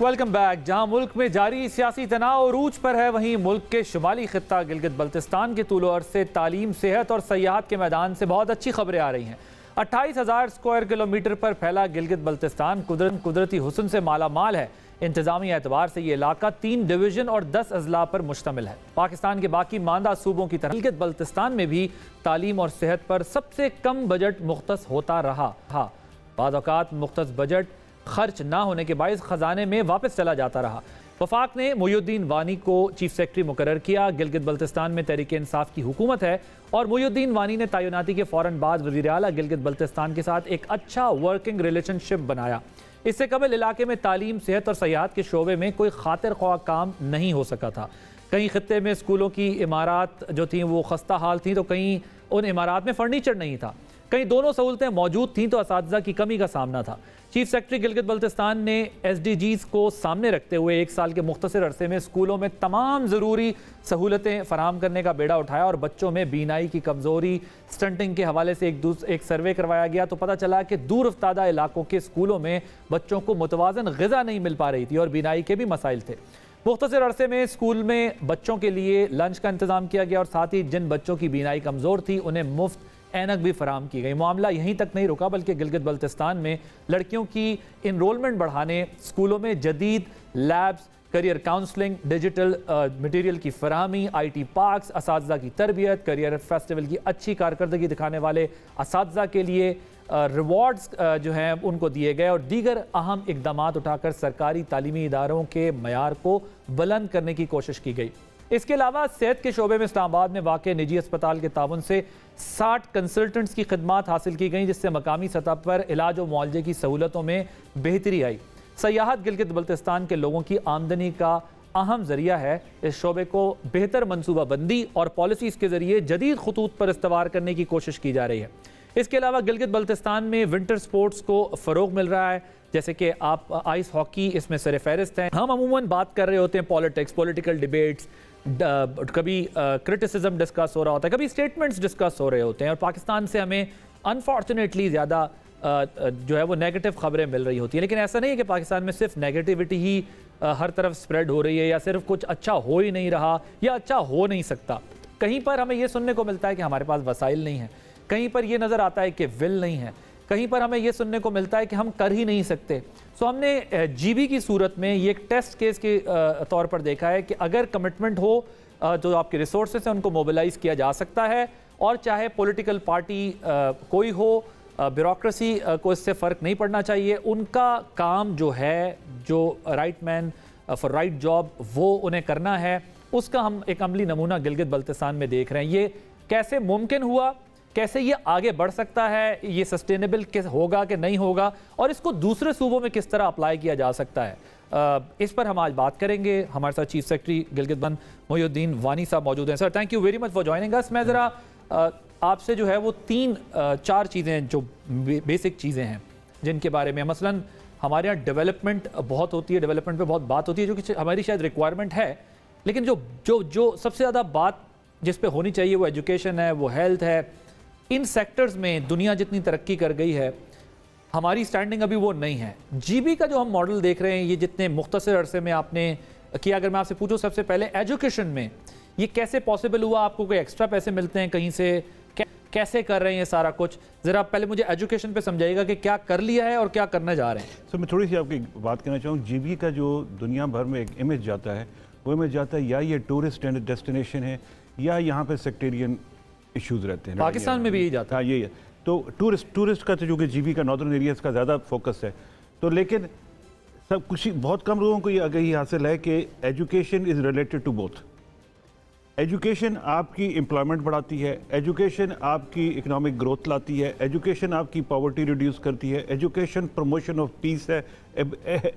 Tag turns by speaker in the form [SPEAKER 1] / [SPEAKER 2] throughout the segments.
[SPEAKER 1] Welcome back. जहां मुल्क में जारी सियासी तनाव अरूज पर है, वहीं मुल्क के शुमाली खित्ता गिलगित बल्तिस्तान के तूलो अरसे तालीम, सेहत और सयाहत के मैदान से बहुत अच्छी खबरें आ रही हैं। 28,000 स्क्वायर किलोमीटर पर फैला गिलगित बल्तिस्तान कुदरती हुस्न से माला माल है। इंतजामी एतबार से ये इलाका 3 डिवीजन और 10 अजला पर मुश्तमिल है। पाकिस्तान के बाकी मांदा सूबों की तरह गिलगित बल्तिस्तान में भी तालीम और सेहत पर सबसे कम बजट मुख्तस होता रहा। बाद औकात मुख्तस बजट खर्च ना होने के बायस खजाने में वापस चला जाता रहा। वफाक ने मोहिउद्दीन वानी को चीफ सेक्रेटरी मुकर्रर किया। गिलगित बल्तिस्तान में तहरीक इंसाफ की हुकूमत है और मोहिउद्दीन वानी ने तैनाती के फौरन बाद वज़ीर आला गिलगित बल्तिस्तान के साथ एक अच्छा वर्किंग रिलेशनशिप बनाया। इससे कबल इलाके में तालीम, सेहत और सयाहत के शोबे में कोई खातिर ख्वाह काम नहीं हो सका था। कहीं खत्ते में स्कूलों की इमारत जो थी वो खस्ता हाल थी, तो कहीं उन इमारत में फर्नीचर नहीं था। कहीं दोनों सहूलतें मौजूद थीं तो असातिज़ा की कमी का सामना था। चीफ सेक्रेटरी गिलगित बल्तिस्तान ने SDGs को सामने रखते हुए 1 साल के मुख्तसर अरसे में स्कूलों में तमाम ज़रूरी सहूलतें फराहम करने का बेड़ा उठाया और बच्चों में बीनाई की कमज़ोरी, स्टंटिंग के हवाले से एक सर्वे करवाया गया तो पता चला कि दूर अफ्तादा इलाकों के स्कूलों में बच्चों को मुतवाज़न ग़िज़ा नहीं मिल पा रही थी और बीनाई के भी मसाइल थे। मुख्तसर अरसे में स्कूल में बच्चों के लिए लंच का इंतज़ाम किया गया और साथ ही जिन बच्चों की बीनाई कमज़ोर थी उन्हें मुफ्त ऐनक भी फराम की गई। मामला यहीं तक नहीं रुका, बल्कि गिलगित बल्तिस्तान में लड़कियों की इनरोलमेंट बढ़ाने, स्कूलों में जदीद labs, career counselling, digital material की फराहमी, IT पार्क्स, असातिज़ा की तरबियत, करियर फेस्टिवल की अच्छी कारकर्दगी दिखाने वाले असातिज़ा के लिए रिवॉर्ड्स जो हैं उनको दिए गए और दीगर अहम इकदामात उठाकर सरकारी तालीमी इदारों के मयार को बुलंद करने की कोशिश की गई। इसके अलावा सेहत के शोबे में इस्लामाबाद में वाक़े निजी अस्पताल के ताउन से 60 कंसल्टेंट्स की खिदमात हासिल की गई, जिससे मकामी सतह पर इलाज और मुआलजे की सहूलतों में बेहतरी आई। सयाहत गिलगित बल्तिस्तान के लोगों की आमदनी का अहम जरिया है। इस शोबे को बेहतर मनसूबा बंदी और पॉलिसीज़ के जरिए जदीद खतूत पर इस्तवार करने की कोशिश की जा रही है। इसके अलावा गिलगित बल्तिस्तान में विंटर स्पोर्ट्स को फ़रोग मिल रहा है, जैसे कि आप आइस हॉकी इसमें सर फहरिस्त हैं। हम अमूमन बात कर रहे होते हैं पॉलिटिक्स, पॉलिटिकल डिबेट्स, कभी क्रिटिसिज्म डिस्कस हो रहा होता है, कभी स्टेटमेंट्स डिस्कस हो रहे होते हैं और पाकिस्तान से हमें अनफॉर्चुनेटली ज़्यादा जो है वो नेगेटिव खबरें मिल रही होती हैं। लेकिन ऐसा नहीं है कि पाकिस्तान में सिर्फ नेगेटिविटी ही हर तरफ स्प्रेड हो रही है या सिर्फ कुछ अच्छा हो ही नहीं रहा या अच्छा हो नहीं सकता। कहीं पर हमें ये सुनने को मिलता है कि हमारे पास वसाइल नहीं है, कहीं पर यह नज़र आता है कि विल नहीं है, कहीं पर हमें यह सुनने को मिलता है कि हम कर ही नहीं सकते। सो हमने GB की सूरत में ये एक टेस्ट केस के तौर पर देखा है कि अगर कमिटमेंट हो जो आपके रिसोर्सेस हैं उनको मोबिलाइज किया जा सकता है और चाहे पॉलिटिकल पार्टी कोई हो, ब्यूरोक्रेसी को इससे फ़र्क नहीं पड़ना चाहिए। उनका काम जो है, जो right man for right job, वो उन्हें करना है। उसका हम एक अमली नमूना गिलगित बल्तिस्तान में देख रहे हैं। ये कैसे मुमकिन हुआ, कैसे ये आगे बढ़ सकता है, ये सस्टेनेबल होगा कि नहीं होगा और इसको दूसरे सूबों में किस तरह अप्लाई किया जा सकता है, इस पर हम आज बात करेंगे। हमारे साथ चीफ सेक्रेटरी गिलगित बल्तिस्तान मोहिउद्दीन वानी साहब मौजूद हैं। Sir, thank you very much for joining us. मैं ज़रा आपसे जो है वो 3-4 चीज़ें जो बेसिक चीज़ें हैं जिनके बारे में, मसलन हमारे यहाँ डेवलपमेंट बहुत होती है, डेवलपमेंट पे बहुत बात होती है जो कि हमारी शायद रिक्वायरमेंट है, लेकिन जो सबसे ज़्यादा बात जिस पे होनी चाहिए वो एजुकेशन है, वो हेल्थ है। इन सेक्टर्स में दुनिया जितनी तरक्की कर गई है, हमारी स्टैंडिंग अभी वो नहीं है। GB का जो हम मॉडल देख रहे हैं, ये जितने मुख्तसर अरसे में आपने किया, अगर मैं आपसे पूछूं सबसे पहले एजुकेशन में ये कैसे पॉसिबल हुआ? आपको कोई एक्स्ट्रा पैसे मिलते हैं कहीं से, कैसे कर रहे हैं ये सारा कुछ? ज़रा पहले मुझे एजुकेशन पे समझाइएगा कि क्या कर लिया है और क्या करने जा रहे हैं।
[SPEAKER 2] सर, मैं थोड़ी सी आपकी बात करना चाहूँ। GB का जो दुनिया भर में एक इमेज जाता है, वो इमेज जाता है या ये टूरिस्ट डेस्टिनेशन है या यहाँ पर सेक्टेरियन इश्यूज़ रहते हैं।
[SPEAKER 1] पाकिस्तान में भी यही जाता है।
[SPEAKER 2] हाँ, यही है। तो टूरिस्ट का तो जो कि GB का नॉर्दर्न एरियाज़ का ज़्यादा फोकस है, तो लेकिन सब कुछ बहुत कम लोगों को ये आगाही हासिल है कि education is related to both. Education आपकी एम्प्लॉयमेंट बढ़ाती है, एजुकेशन आपकी इकोनॉमिक ग्रोथ लाती है, एजुकेशन आपकी पॉवर्टी रिड्यूस करती है, एजुकेशन प्रमोशन ऑफ पीस है,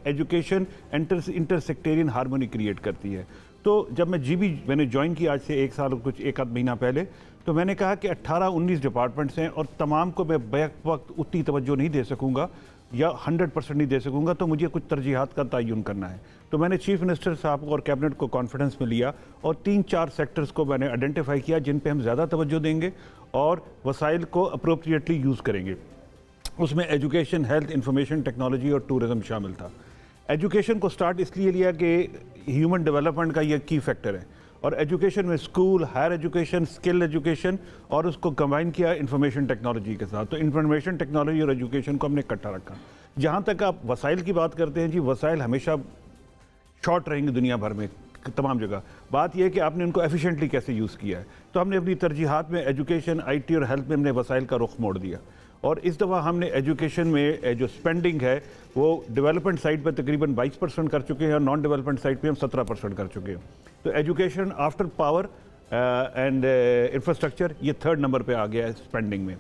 [SPEAKER 2] education inter sectarian harmony create करती है। तो जब मैंने ज्वाइन किया आज से 1 साल कुछ 1 आध महीना पहले, तो मैंने कहा कि 18-19 डिपार्टमेंट्स हैं और तमाम को मैं बैक वक्त उतनी तवज्जो नहीं दे सकूंगा या 100% नहीं दे सकूंगा, तो मुझे कुछ तरजीहात का तयन करना है। तो मैंने चीफ मिनिस्टर साहब और कैबिनेट को कॉन्फिडेंस में लिया और 3-4 सेक्टर्स को मैंने आइडेंटिफाई किया जिन पे हम ज़्यादा तवज्जो देंगे और वसाइल को अप्रोप्रिएटली यूज़ करेंगे। उसमें एजुकेशन, हेल्थ, इंफॉर्मेशन टेक्नोलॉजी और टूरिज़म शामिल था। एजुकेशन को स्टार्ट इसलिए लिया कि ह्यूमन डेवलपमेंट का ये की फैक्टर है, और एजुकेशन में school, higher education, skill education, और उसको कंबाइन किया इंफॉर्मेशन टेक्नोलॉजी के साथ। तो इंफॉर्मेशन टेक्नोलॉजी और एजुकेशन को हमने इकट्ठा रखा। जहाँ तक आप वसाइल की बात करते हैं जी, वसाइल हमेशा शॉर्ट रहेंगे दुनिया भर में तमाम जगह। बात यह है कि आपने उनको एफिशिएंटली कैसे यूज़ किया है। तो हमने अपनी तरजीहात में एजुकेशन, IT और हेल्थ में हमने वसाइल का रुख मोड़ दिया, और इस दफ़ा हमने एजुकेशन में जो स्पेंडिंग है वो डेवलपमेंट साइड पर तकरीबन 22% कर चुके हैं, और नॉन डेवलपमेंट साइड पे हम 17% कर चुके हैं। तो education after power and infrastructure ये 3rd नंबर पे आ गया है स्पेंडिंग में।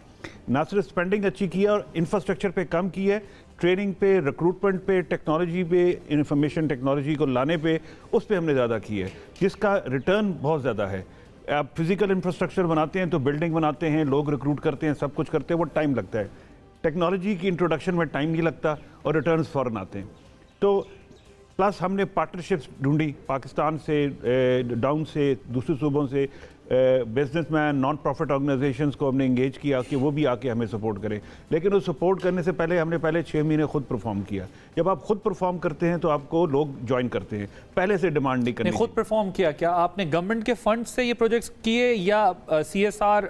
[SPEAKER 2] ना सिर्फ स्पेंडिंग अच्छी की है और इंफ्रास्ट्रक्चर पे कम की है, ट्रेनिंग पे, रिक्रूटमेंट पे, टेक्नोलॉजी पे, इंफॉर्मेशन टेक्नोलॉजी को लाने पे, उस पे हमने ज़्यादा की है, जिसका रिटर्न बहुत ज़्यादा है। आप फिजिकल इंफ्रास्ट्रक्चर बनाते हैं तो बिल्डिंग बनाते हैं, लोग रिक्रूट करते हैं, सब कुछ करते हैं, वो टाइम लगता है। टेक्नोलॉजी की इंट्रोडक्शन में टाइम नहीं लगता और रिटर्न्स फ़ौरन आते हैं। तो प्लस हमने पार्टनरशिप्स ढूंढी पाकिस्तान से, डाउन से, दूसरे सूबों से, बिजनेसमैन, नॉन प्रॉफिट ऑर्गेनाइजेशंस को हमने इंगेज किया कि वो भी आके हमें सपोर्ट करें। लेकिन वो सपोर्ट करने से पहले हमने पहले 6 महीने खुद परफॉर्म किया। जब आप खुद परफॉर्म करते हैं तो आपको लोग ज्वाइन करते हैं, पहले से डिमांड नहीं करनी।
[SPEAKER 1] खुद परफॉर्म किया, क्या आपने गवर्नमेंट के फंड से ये प्रोजेक्ट्स किए या CSR?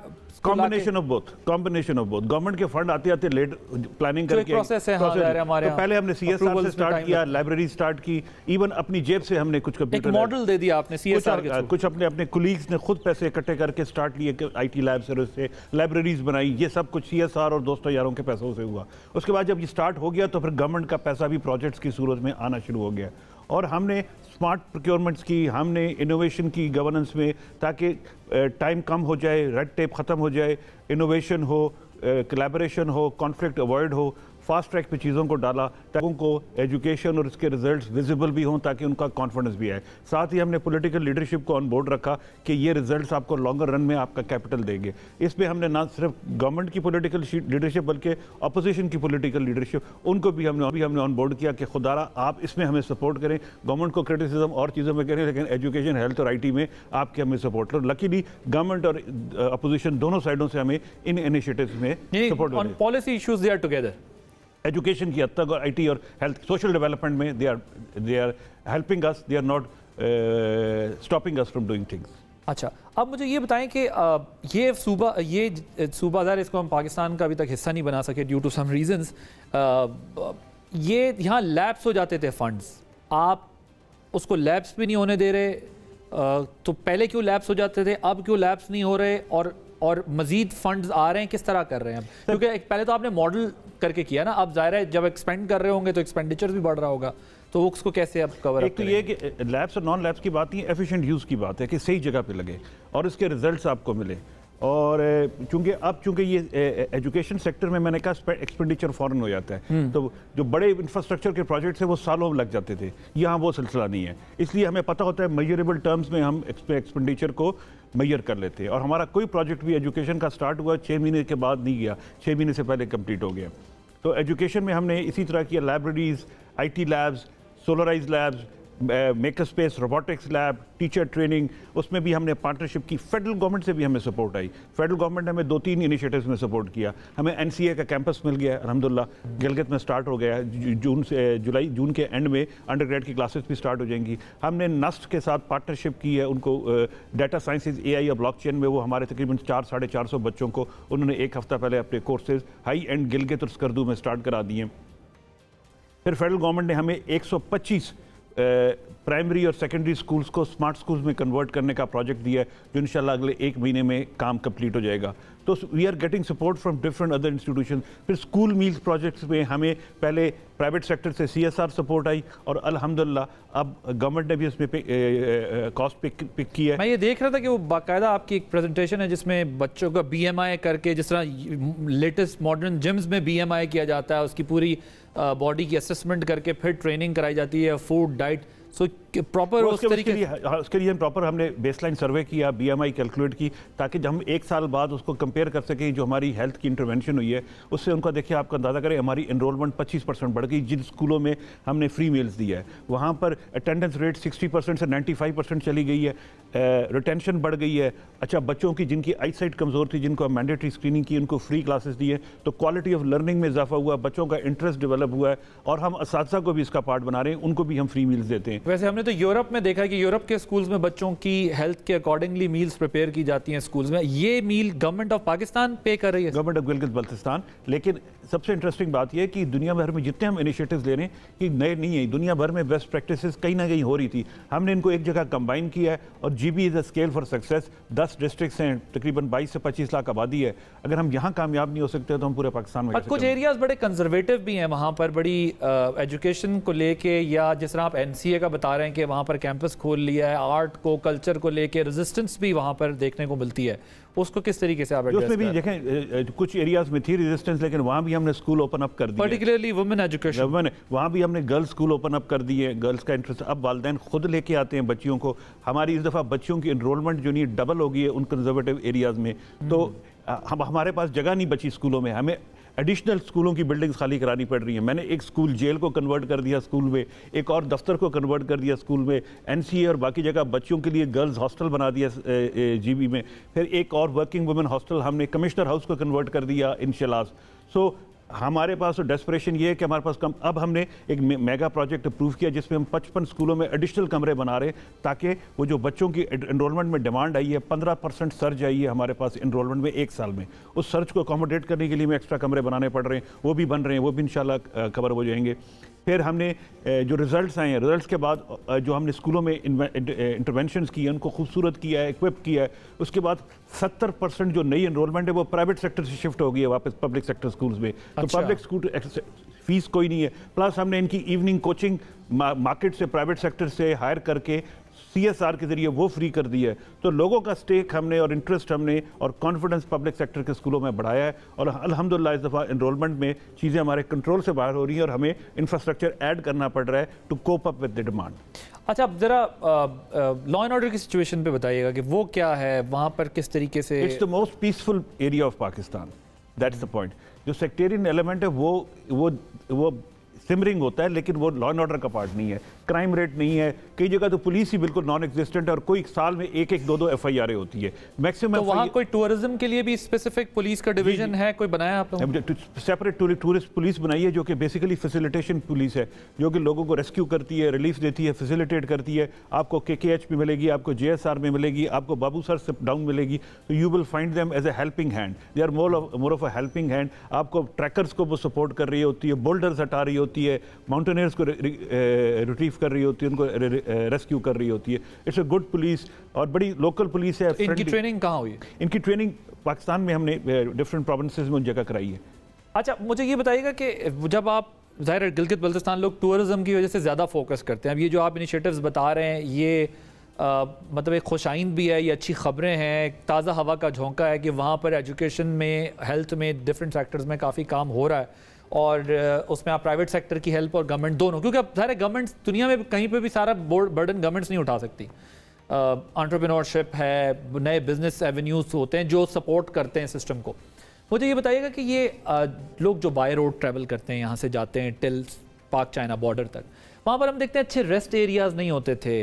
[SPEAKER 2] Combination of both, combination of both. Government के फंड आते आते लेट प्लानिंग करके
[SPEAKER 1] प्रोसेस है हमारे।
[SPEAKER 2] तो पहले हमने CSR से स्टार्ट किया, लाइब्रेरी स्टार्ट की, इवन अपनी जेब से हमने कुछ कंप्यूटर
[SPEAKER 1] मॉडल दे दिया आपने CSR के थ्रू।
[SPEAKER 2] कुछ अपने कुलीग्स ने खुद पैसे इकट्ठे करके स्टार्ट लिए, IT लैब से लाइब्रेरीज बनाई, ये सब कुछ CSR और दोस्तों यारों के पैसों से हुआ। उसके बाद जब ये स्टार्ट हो गया तो फिर गवर्नमेंट का पैसा भी प्रोजेक्ट्स की सूरत में आना शुरू हो गया, और हमने स्मार्ट प्रोक्योरमेंट्स की, हमने इनोवेशन की गवर्नेंस में, ताकि टाइम कम हो जाए, रेड टेप ख़त्म हो जाए, इनोवेशन हो, कोलैबोरेशन हो, कॉन्फ्लिक्ट अवॉइड हो, फास्ट ट्रैक पे चीज़ों को डाला ताकि उनको एजुकेशन और इसके रिजल्ट्स विजिबल भी हों, ताकि उनका कॉन्फिडेंस भी आए। साथ ही हमने पॉलिटिकल लीडरशिप को ऑन बोर्ड रखा कि ये रिजल्ट्स आपको लॉन्गर रन में आपका कैपिटल देंगे। इसमें हमने ना सिर्फ गवर्नमेंट की पॉलिटिकल लीडरशिप बल्कि अपोजिशन की पॉलिटिकल लीडरशिप, उनको भी हमने ऑन बोर्ड किया कि खुदारा आप इसमें हमें सपोर्ट करें। गवर्नमेंट को क्रिटिसिज्म और चीज़ों में करें, लेकिन एजुकेशन, हेल्थ और IT में आपके हमें सपोर्ट करो। लकीली गवर्नमेंट और अपोजिशन दोनों साइडों से हमें इन इनिशिएटिव्स में support
[SPEAKER 1] on policy issues they are together.
[SPEAKER 2] Education की हद तक और IT और हेल्थ, सोशल डेवलपमेंट में they are helping us, they are not stopping us from doing things.
[SPEAKER 1] अच्छा, अब मुझे ये बताएं कि ये सूबा ज़ाहिर इसको हम पाकिस्तान का अभी तक हिस्सा नहीं बना सके ड्यू टू सम रीजंस। ये यहाँ लैप्स हो जाते थे फंड्स, आप उसको लैप्स भी नहीं होने दे रहे, तो पहले क्यों लैप्स हो जाते थे, अब क्यों लैप्स नहीं हो रहे, और मजीद फंड्स आ रहे हैं, किस तरह कर रहे हैं अब? क्योंकि पहले तो आपने मॉडल करके किया ना, अब ज़ाहिर है जब एक्सपेंड कर रहे होंगे तो एक्सपेंडिचर भी बढ़ रहा होगा, तो वो उसको कैसे अब कवर अप करेंगे?
[SPEAKER 2] एक तो ये कि लैब्स और नॉन लैब्स की बात नहीं, एफिशिएंट यूज़ की बात है कि सही जगह पे लगे और इसके रिजल्ट्स आपको मिले। और चूंकि ये एजुकेशन सेक्टर में मैंने कहा एक्सपेंडिचर फौरन हो जाता है, तो जो बड़े इंफ्रास्ट्रक्चर के प्रोजेक्ट्स हैं वो सालों लग जाते थे, यहाँ वो सिलसिला नहीं है। इसलिए हमें पता होता है मेजरेबल टर्म्स में हम एक्सपेंडिचर को मेजर कर लेते हैं। और हमारा कोई प्रोजेक्ट भी एजुकेशन का स्टार्ट हुआ 6 महीने के बाद नहीं गया, 6 महीने से पहले कंप्लीट हो गया। तो एजुकेशन में हमने इसी तरह किया, libraries, IT labs, solarise labs, maker space, robotics lab, teacher training, उसमें भी हमने पार्टनरशिप की। फेडरल गवर्नमेंट से भी हमें सपोर्ट आई। फेडरल गवर्नमेंट ने हमें 2-3 इनिशिएटिव्स में सपोर्ट किया। हमें NCA का कैंपस मिल गया अल्हम्दुलिल्लाह, गिलगित में स्टार्ट हो गया है। जून के एंड में अंडर ग्रेड की क्लासेस भी स्टार्ट हो जाएंगी। हमने नस्ट के साथ पार्टनरशिप की है, उनको डाटा साइंसेज, AI और ब्लॉकचेन में वो हमारे तकरीबन 400-450 बच्चों को उन्होंने 1 हफ्ता पहले अपने कोर्सेज हाई एंड गिलगित और स्कर्दू में स्टार्ट करा दिए। फिर फेडरल गवर्नमेंट ने हमें 125 प्राइमरी और सेकेंडरी स्कूल्स को स्मार्ट स्कूल्स में कन्वर्ट करने का प्रोजेक्ट दिया है, जो इंशाल्लाह अगले 1 महीने में काम कंप्लीट हो जाएगा। तो we are getting support from different other institution. फिर स्कूल मील्स प्रोजेक्ट्स में हमें पहले प्राइवेट सेक्टर से CSR सपोर्ट आई, और अल्हम्दुलिल्लाह अब गवर्नमेंट ने भी उसमें कॉस्ट पिक की है।
[SPEAKER 1] मैं ये देख रहा था कि वो बाकायदा आपकी एक प्रेजेंटेशन है जिसमें बच्चों का BMI करके, जिस तरह लेटेस्ट मॉडर्न जिम्स में BMI किया जाता है, उसकी पूरी बॉडी की असेसमेंट करके फिर ट्रेनिंग कराई जाती है, फूड, डाइट, सो प्रॉपर
[SPEAKER 2] उसके लिए प्रॉपर हमने बेसलाइन सर्वे किया, BMI कैलकुलेट की, ताकि जब हम एक साल बाद उसको कंपेयर कर सकें जो हमारी हेल्थ की इंटरवेंशन हुई है उससे उनका देखिए आपका अंदाज़ा करें हमारी एनरोलमेंट 25% बढ़ गई। जिन स्कूलों में हमने फ्री मील्स दिया है वहाँ पर अटेंडेंस रेट 60% से 95% चली गई है, रिटेंशन बढ़ गई है। अच्छा, बच्चों की जिनकी आई साइट कमज़ोर थी, जिनको मैंडेटरी स्क्रीनिंग की, उनको फ्री क्लासेस दिए, तो क्वालिटी ऑफ लर्निंग में इजाफा हुआ, बच्चों का इंटरेस्ट डेवलप हुआ है और हम असातिज़ा को भी इसका पार्ट बना रहे हैं, उनको भी हम फ्री मील्स देते हैं।
[SPEAKER 1] वैसे हमने तो यूरोप में देखा है कि यूरोप के स्कूल्स में बच्चों की हेल्थ के अकॉर्डिंगली मील्स प्रिपेयर की जाती हैं स्कूल्स में। ये मील गवर्नमेंट ऑफ पाकिस्तान पे कर रही है,
[SPEAKER 2] गवर्नमेंट ऑफ गिलगित बल्तिस्तान। लेकिन सबसे इंटरेस्टिंग बात यह है कि दुनिया भर में जितने हम इनिशिएटिव्स ले रहे हैं कि नए नहीं है, दुनिया भर में बेस्ट प्रैक्टिसेस कहीं ना कहीं हो रही थी, हमने इनको एक जगह कंबाइन किया है और GB is a scale for success. 10 districts हैं, तकरीबन 22 से 25 लाख आबादी है। अगर हम यहाँ कामयाब नहीं हो सकते तो हम पूरे पाकिस्तान में
[SPEAKER 1] कुछ एरियाज बड़े कंजर्वेटिव भी हैं वहाँ पर, बड़ी एजुकेशन को लेके, या जिस तरह आप NCA का बता रहे हैं कि वहाँ पर कैंपस खोल लिया है, आर्ट को कल्चर को लेके रेजिस्टेंस भी वहाँ पर देखने को मिलती है, उसको किस तरीके से आप
[SPEAKER 2] उसमें भी देखें कुछ एरियाज में थी रेजिस्टेंस, लेकिन वहाँ भी हमने स्कूल ओपन अप कर दिए,
[SPEAKER 1] पर्टिकुलरली वुमेन एजुकेशन,
[SPEAKER 2] वहाँ भी हमने गर्ल्स स्कूल ओपन अप कर दिए। गर्ल्स का इंटरेस्ट अब वालिदैन खुद लेके आते हैं बच्चियों को। हमारी इस दफ़ा बच्चियों की एनरोलमेंट जो नहीं डबल हो गई है उन कंजर्वेटिव एरियाज में, तो हमारे पास जगह नहीं बची स्कूलों में, हमें एडिशनल स्कूलों की बिल्डिंग्स खाली करानी पड़ रही हैं। मैंने एक स्कूल जेल को कन्वर्ट कर दिया स्कूल में, एक और दफ्तर को कन्वर्ट कर दिया स्कूल में, NCA और बाकी जगह बच्चों के लिए गर्ल्स हॉस्टल बना दिया GB में, फिर एक और वर्किंग वुमेन हॉस्टल हमने कमिश्नर हाउस को कन्वर्ट कर दिया इन शलास। सो हमारे पास तो डेस्परेशन ये है कि हमारे पास अब हमने एक मेगा प्रोजेक्ट अप्रूव किया जिसमें हम 55 स्कूलों में एडिशनल कमरे बना रहे हैं, ताकि वो जो बच्चों की एनरोलमेंट में डिमांड आई है 15% सर्ज आई है हमारे पास एनरोलमेंट में एक साल में, उस सर्ज को अकोमोडेट करने के लिए हमें एक्स्ट्रा कमरे बनाने पड़ रहे हैं, वो भी बन रहे हैं, वो भी इंशाल्लाह कवर हो जाएंगे। फिर हमने जो रिजल्ट्स आए हैं, रिजल्ट्स के बाद जो हमने स्कूलों में इंटरवेंशंस की हैं उनको खूबसूरत किया है, इक्विप किया है। उसके बाद 70% जो नई एनरोलमेंट है वो प्राइवेट सेक्टर से शिफ्ट हो गई है वापस पब्लिक सेक्टर स्कूल्स में। तो पब्लिक स्कूल फीस कोई नहीं है, प्लस हमने इनकी इवनिंग कोचिंग मार्केट से प्राइवेट सेक्टर से हायर करके CSR के जरिए वो फ्री कर दी है। तो लोगों का स्टेक हमने और इंटरेस्ट हमने और कॉन्फिडेंस पब्लिक सेक्टर के स्कूलों में बढ़ाया है और अल्हम्दुलिल्लाह इस दफ़ा एनरोलमेंट में चीज़ें हमारे कंट्रोल से बाहर हो रही हैं और हमें इंफ्रास्ट्रक्चर ऐड करना पड़ रहा है to cope up with the demand.
[SPEAKER 1] अच्छा, अब जरा लॉ एंड ऑर्डर की सिचुएशन पे बताइएगा कि वो क्या है वहाँ पर, किस तरीके से?
[SPEAKER 2] It's the most peaceful area of Pakistan, that is the point. जो सेक्टेरियन एलिमेंट है वो सिमरिंग होता है, लेकिन वो लॉ एंड ऑर्डर का पार्ट नहीं है। क्राइम रेट नहीं है, कई जगह तो पुलिस ही बिल्कुल नॉन एग्जिस्टेंट है और कोई साल में 1-1, 2-2 FIR होती है मैक्सिमम।
[SPEAKER 1] तो वहाँ कोई टूरिज्म के लिए भी स्पेसिफिक पुलिस का डिवीजन है, कोई बनाया आप लोगों ने?
[SPEAKER 2] सेपरेट टूरिस्ट पुलिस बनाई है जो कि बेसिकली फैसिलिटेशन पुलिस है, जो कि लोगों को रेस्क्यू करती है, रिलीफ देती है, फैसिलिटेट करती है। आपको KKH में मिलेगी, आपको JSR में मिलेगी, आपको बाबू सर से डाउन मिलेगी। तो you will find them as a helping hand, they are more of a helping hand. आपको ट्रैकर्स को वो सपोर्ट कर रही होती है, बोल्डर्स हटा रही होती है, माउंटेनियर्स को रिट्रीव कर रही होती है, उनको रेस्क्यू कर रही होती है। इट्स अ गुड पुलिस और बड़ी लोकल पुलिस है।
[SPEAKER 1] इनकी ट्रेनिंग कहाँ हुई?
[SPEAKER 2] इनकी ट्रेनिंग पाकिस्तान में हमने डिफरेंट प्रोविंसेस में उन जगह कराई है।
[SPEAKER 1] अच्छा, मुझे ये बताइएगा कि जब आप ज़ाहिर है गिलगित बल्तिस्तान लोग टूरिज्म की वजह से ज़्यादा फोकस करते हैं, अब ये जो आप इनिशिएटिव्स बता रहे हैं ये मतलब एक खुशाइंद भी है, ये अच्छी ख़बरें हैं, ताज़ा हवा का झोंका है कि वहाँ पर एजुकेशन में, हेल्थ में, डिफरेंट सेक्टर्स में काफ़ी काम हो रहा है और उसमें आप प्राइवेट सेक्टर की हेल्प और गवर्नमेंट दोनों, क्योंकि अब सारे गवर्नमेंट्स दुनिया में कहीं पे भी सारा बर्डन गवर्नमेंट्स नहीं उठा सकती। एंटरप्रेन्योरशिप है, नए बिजनेस एवेन्यूज़ होते हैं जो सपोर्ट करते हैं सिस्टम को। मुझे ये बताइएगा कि ये लोग जो बाय रोड ट्रैवल करते हैं, यहाँ से जाते हैं टिल पाक चाइना बॉर्डर तक, वहाँ पर हम देखते हैं अच्छे रेस्ट एरियाज़ नहीं होते थे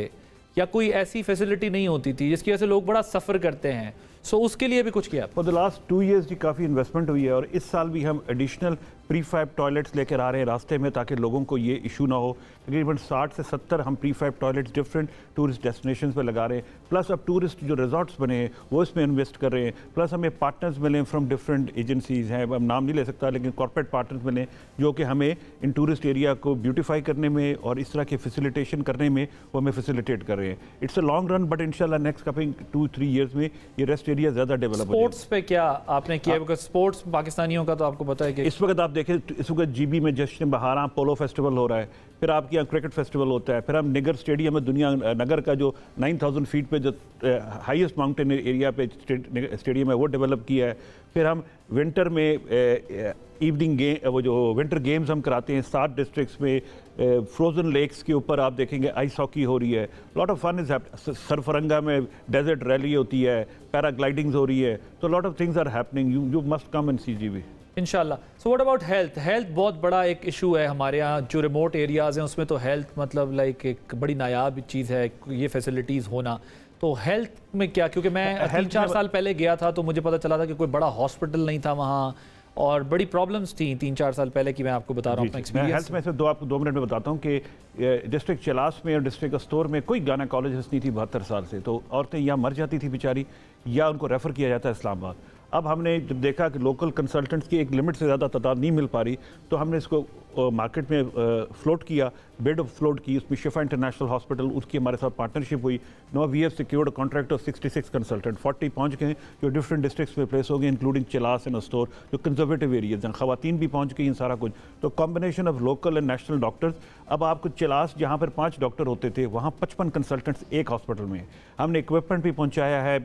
[SPEAKER 1] या कोई ऐसी फैसिलिटी नहीं होती थी जिसकी वजह से लोग बड़ा सफ़र करते हैं। सो उसके लिए भी कुछ किया?
[SPEAKER 2] फॉर द लास्ट 2 years की काफ़ी इन्वेस्टमेंट हुई है और इस साल भी हम एडिशनल प्रीफैब टॉयलेट्स लेकर आ रहे हैं रास्ते में, ताकि लोगों को ये इशू ना हो। तकरीबन 60 से 70 हम prefab toilets different tourist destination पे लगा रहे हैं। प्लस अब टूरिस्ट जो रिजॉर्ट्स बने हैं वो इसमें इन्वेस्ट कर रहे हैं। प्लस हमें पार्टनर्स मिले फ्रॉम डिफरेंट एजेंसीज़ हैं, अब नाम नहीं ले सकता, लेकिन कॉर्पोरेट पार्टनर्स मिले जो कि हमें इन टूरिस्ट एरिया को ब्यूटिफाई करने में और इस तरह की फैसिलिटेशन करने में वो हमें फैसिलिटेट कर रहे हैं। It's a long run, but इंशाल्लाह नेक्स्ट कमिंग 2-3 years में ये रेस्ट एरिया ज़्यादा डेवलप।
[SPEAKER 1] स्पोर्ट्स पे क्या आपने किया? बिकॉज स्पोर्ट्स पाकिस्तानियों का तो आपको पता है कि
[SPEAKER 2] इस वक्त आप آپ دیکھیں اس وقت جی بی میں جشن بہاراں پولو فیسٹیول ہو رہا ہے, پھر آپ کے یہاں کرکٹ فیسٹیول ہوتا ہے, پھر ہم نگر اسٹیڈیم ہے, دنیا نگر کا جو 9000 فیٹ پہ جو ہائیسٹ ماؤنٹین ایریا پہ اسٹیڈیم ہے وہ ڈیولپ کیا ہے. پھر ہم ونٹر میں ایوننگ وہ جو ونٹر گیمز ہم کراتے ہیں 7 ڈسٹرکٹس میں. فروزن لیکس کے اوپر آپ دیکھیں گے آئس ہاکی ہو رہی ہے, لاٹ آف فن از سرفرنگا میں ڈیزرٹ ریلی ہوتی ہے, پیرا گلائڈنگز ہو رہی ہے. تو lot of things are happening, you must come and see G B
[SPEAKER 1] انشاءاللہ. So what about health? Health بہت بڑا ایک ایشو ہے ہمارے یہاں, جو ریموٹ ایریاز ہیں اس میں تو ہیلتھ مطلب لائک ایک بڑی نایاب چیز ہے یہ فیسلٹیز ہونا. تو ہیلتھ میں کیا, کیونکہ میں 3-4 سال پہلے گیا تھا تو مجھے پتہ چلا تھا کہ کوئی بڑا ہاسپٹل نہیں تھا وہاں, اور بڑی پرابلمز تھیں 3-4 سال پہلے کی. میں آپ کو بتا رہا ہوں اپنا ایکسپیرینس.
[SPEAKER 2] ہیلتھ میں سے آپ کو 2 منٹ میں بتاتا ہوں کہ ڈسٹرکٹ چلاس میں اور ڈسٹرکٹ استور میں کوئی گائنیکالوجسٹ نہیں تھی 72 سال سے. تو عورتیں یا مر جاتی تھی بیچاری یا ان کو ریفر کیا جاتا ہے اسلام آباد. اب ہم نے جب دیکھا کہ لوکل کنسلٹنٹس کی ایک لمٹ سے زیادہ تعداد نہیں مل پا رہی, تو ہم نے اس کو مارکیٹ میں فلوٹ کیا, بیڈ فلوٹ کی. اس میں شفا انٹرنیشنل ہاسپٹل, اس کی ہمارے ساتھ پارٹنرشپ ہوئی. Now we have secured contract of 66 consultant, 40 پہنچ گئے ہیں جو ڈفرینٹ ڈسٹرکٹس میں پلیس ہو گئے, انکلوڈنگ چلاس اینڈ استور جو کنزرویٹو ایریاز ہیں. خواتین بھی پہنچ گئی ہیں, سارا کچھ. تو combination of local and national doctors. اب آپ کو چلاس جہاں پر 5 ڈاکٹر ہوتے تھے وہاں 55 کنسلٹنٹس ایک ہاسپٹل میں. ہم نے اکوپمنٹ بھی پہنچایا ہے,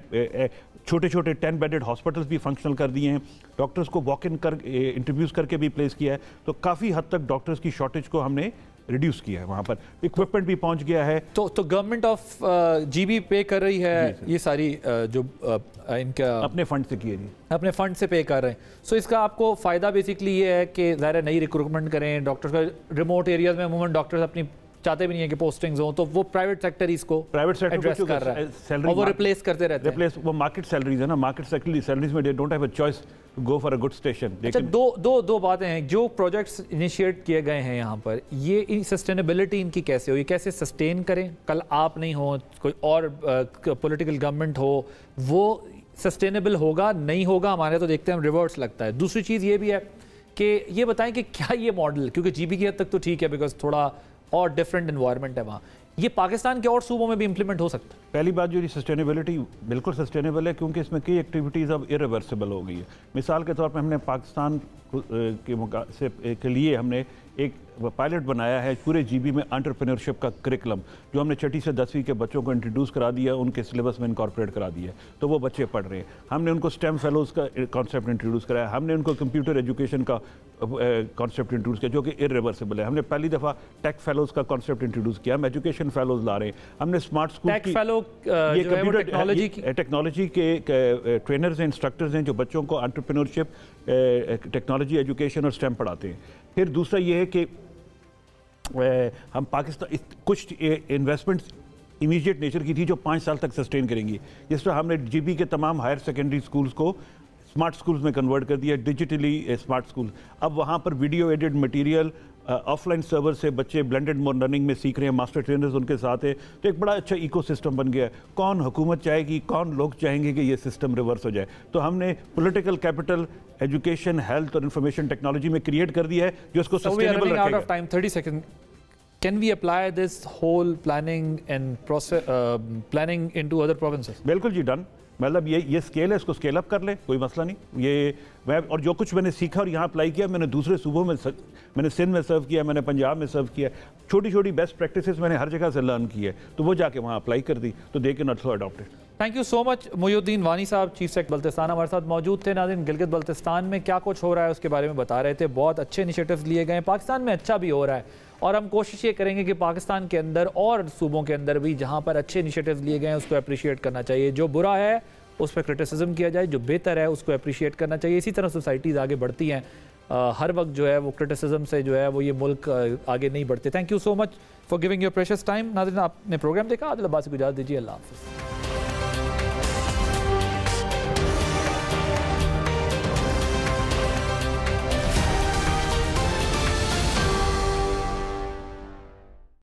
[SPEAKER 2] چھوٹے چھوٹے 10 بیڈڈ ہاسپٹلس بھی فنکشنل کر دیے ہیں. ڈاکٹرز کو واک ان کر انٹرویوز کر کے بھی پلیس کیا ہے. تو کافی حد تک ڈاکٹرز کی شارٹیج کو ہم نے ریڈیوس کیا ہے, وہاں پر اکوپمنٹ بھی پہنچ گیا ہے.
[SPEAKER 1] تو گورنمنٹ آف جی بی پے کر رہی ہے یہ ساری جو ان کا
[SPEAKER 2] اپنے فنڈ سے کیے, جی
[SPEAKER 1] اپنے فنڈ سے پے کر رہے ہیں. سو اس کا آپ کو فائدہ بیسکلی یہ ہے کہ ظاہر نئی ریکروٹمنٹ کریں ڈاکٹرز کا. ریموٹ ایریاز میں عموماً ڈاکٹرز اپنی چاہتے بھی نہیں ہیں کہ پوسٹنگز ہوں, تو وہ پرائیوٹ سیکٹر اس کو ایڈریس کر رہا ہے اور وہ ریپلیس کرتے رہتے ہیں.
[SPEAKER 2] وہ مارکیٹ سیلریز ہے نا, مارکیٹ سیلریز میں they don't have a choice to go for a good station.
[SPEAKER 1] اچھا, دو باتیں ہیں. جو پروجیکٹس انیشیٹ کیے گئے ہیں یہاں پر, یہ سسٹینیبلٹی ان کی کیسے ہو, یہ کیسے سسٹین کریں؟ کل آپ نہیں ہو, کوئی اور پولیٹیکل گورنمنٹ ہو, وہ سسٹینیبل ہوگا نہیں ہوگا؟ ہمارے تو دیکھتے ہیں ریورس لگتا ہے. دوسری چیز یہ بھی ہے کہ یہ بتائیں کہ کیا یہ ماڈل, کیونکہ جی بی کی حد تک تو ٹھیک ہے بیکاز تھوڑا اور ڈیفرنٹ انوائرمنٹ ہے وہاں, یہ پاکستان کے اور صوبوں میں بھی امپلیمنٹ ہو سکتا ہے؟
[SPEAKER 2] پہلی بات جو سسٹینیبلٹی بالکل سسٹینیبل ہے, کیونکہ اس میں کئی ایکٹیویٹیز اب irreversible ہو گئی ہے. مثال کے طور پہ ہم نے پاکستان کے لیے ہم نے ایک پائلٹ بنایا ہے پورے جی بی میں انٹرپرینورشپ کا کریکلم, جو ہم نے 6 سے 10ویں کے بچوں کو انٹروڈیوس کرا دیا, ان کے سلیبس میں انکارپوریٹ کرا دیا, تو وہ بچے پڑھ رہے ہیں. ہم نے ان کو STEM فیلوز کا کانسیپٹ انٹروڈیوس کرایا, ہم نے ان کو کمپیوٹر ایجوکیشن کا کانسیپٹ انٹروڈیوس کیا جو کہ irreversible ہے. ہم نے پہلی دفعہ ٹیک فیلوز کا کانسیپٹ انٹروڈیوس کیا, ہم ایجوکیشن فیلوز لا رہے ہیں. ہم نے اسمارٹ اسکول کی ٹیکنالوجی کے ٹرینرز ہیں, انسٹرکٹرز ہیں جو بچوں کو انٹرپرینورشپ, ٹیکنالوجی, ایجوکیشن اور STEM پڑھاتے ہیں. پھر دوسرا یہ ہے کہ ہم پاکستان کچھ انویسٹمنٹس امیجیٹ نیچر کی تھی جو 5 سال تک سسٹین کریں گی. جس طرح ہم نے جی بی کے تمام ہائر سیکنڈری سکولز کو اسمارٹ سکولز میں کنورٹ کر دیا, ڈیجیٹلی اسمارٹ سکول. اب وہاں پر video aided material offline server سے بچے بلینڈڈ لرننگ میں سیکھ رہے ہیں, ماسٹر ٹرینرز ان کے ساتھ ہیں. تو ایک بڑا اچھا ایکو سسٹم بن گیا ہے. کون حکومت چاہے گی, کون لوگ چاہیں گے کہ یہ سسٹم ریورس ہو جائے؟ تو ہم نے پولیٹیکل کیپٹل ایجوکیشن, ہیلتھ اور انفارمیشن ٹیکنالوجی میں کریٹ کر دیا ہے جو اس کو سسٹینیبل رکھے گا.
[SPEAKER 1] 30 seconds. Can we apply this whole planning and process planning into other provinces?
[SPEAKER 2] بالکل جی, ڈن. مطلب یہ سکیل ہے, اس کو سکیل اپ کر لیں, کوئی مسئلہ نہیں. یہ میں اور جو کچھ میں نے سیکھا اور یہاں اپلائی کیا, میں نے دوسرے صوبوں میں, میں نے سندھ میں سرو کیا, میں نے پنجاب میں سرو کیا. چھوٹی چھوٹی بیسٹ پریکٹسز میں نے ہر جگہ سے لرن کی ہے, تو وہ جا کے وہاں اپلائی کر دی, تو they can also adapt it.
[SPEAKER 1] Thank you so much. Mohiuddin Wani صاحب, چیف سیکرٹری بلتستان, ہمارے ساتھ موجود تھے. ناظرین, گلگت بلتستان میں کیا کچھ ہو رہا ہے اس کے بارے میں بتا رہے تھے. بہت اچھے انیشیٹیوز لیے گئے ہیں, پاکستان میں اچھا بھی ہو رہا ہے, اور ہم کوشش یہ کریں گے کہ پاکستان کے اندر اور صوبوں کے اندر بھی جہاں پر اچھے انیشیٹیوز لیے گئے ہیں اس کو اپریشیٹ کرنا چاہیے. جو برا ہے اس پہ کرٹیسزم کیا جائے, جو بہتر ہے اس کو اپریشیٹ کرنا چاہیے. اسی طرح سوسائٹیز آگے بڑھتی ہیں, ہر وقت جو ہے وہ کرٹیسزم سے جو ہے وہ یہ ملک آگے نہیں بڑھتے. Thank you so much for giving your precious time. ناظرین, آپ نے پروگرام دیکھا. عادل عباسی کو اجازت دیجیے. اللہ حافظ.